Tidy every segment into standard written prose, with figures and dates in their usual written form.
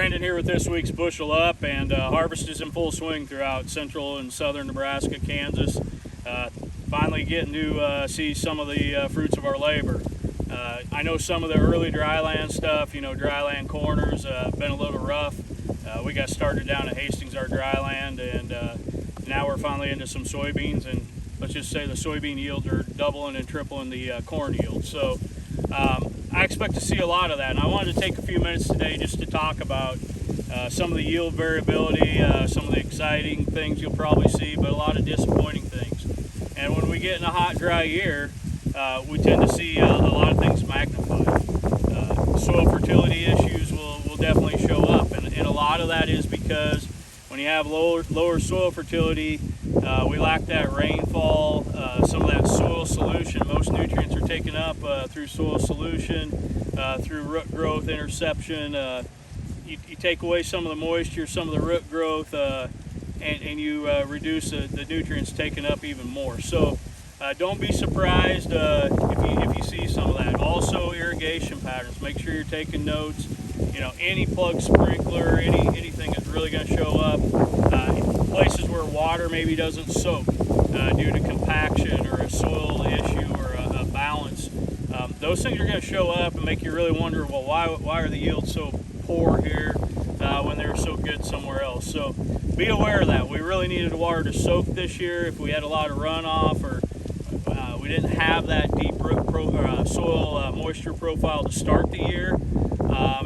Brandon here with this week's Bushel Up, and harvest is in full swing throughout central and southern Nebraska, Kansas. Finally getting to see some of the fruits of our labor. I know some of the early dryland stuff, dryland corners, been a little rough. We got started down at Hastings, our dryland, and now we're finally into some soybeans, and let's just say the soybean yields are doubling and tripling the corn yield. So I expect to see a lot of that, and I wanted to take a few minutes today just to talk about some of the yield variability, some of the exciting things you'll probably see, but a lot of disappointing things. And when we get in a hot, dry year, we tend to see a lot of things magnified. Soil fertility issues will definitely show up, and a lot of that is because when you have lower soil fertility, we lack that rainfall, some of that soil solution. Most nutrients are taken up through soil solution, through root growth, interception. You take away some of the moisture, some of the root growth, and you reduce the nutrients taken up even more. So don't be surprised if you see some of that. Also, irrigation patterns. Make sure you're taking notes. Any plug sprinkler, anything is really going to show up. Places where water maybe doesn't soak due to compaction or a soil issue or a balance. Those things are going to show up and make you really wonder, well, why are the yields so poor here when they were so good somewhere else? So be aware of that. We really needed water to soak this year if we had a lot of runoff, or we didn't have that deep soil moisture profile to start the year.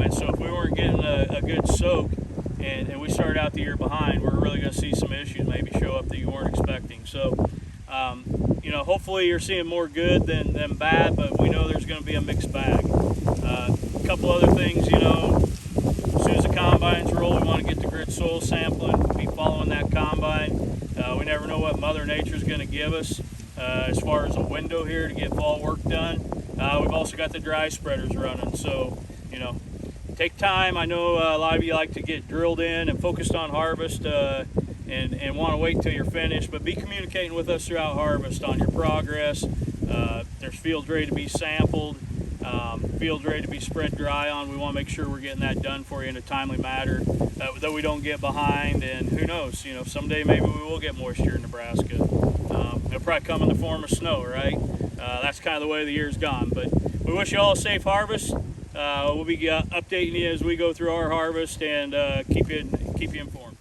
And so if we weren't getting a good soak and we started out the year behind, we're really going to see some issues maybe show up that you weren't expecting. So, hopefully you're seeing more good than bad, but we know there's going to be a mixed bag. A couple other things, as soon as the combines roll, we want to get the grit soil sampling, be following that combine. We never know what Mother Nature's going to give us as far as a window here to get fall work done. We've also got the dry spreaders running, so take time. I know a lot of you like to get drilled in and focused on harvest and want to wait till you're finished, but be communicating with us throughout harvest on your progress. There's fields ready to be sampled, fields ready to be spread dry on. We want to make sure we're getting that done for you in a timely manner, that we don't get behind. And who knows, someday maybe we will get moisture in Nebraska. It'll probably come in the form of snow, right? That's kind of the way the year's gone, but we wish you all a safe harvest. We'll be updating you as we go through our harvest and keep you informed.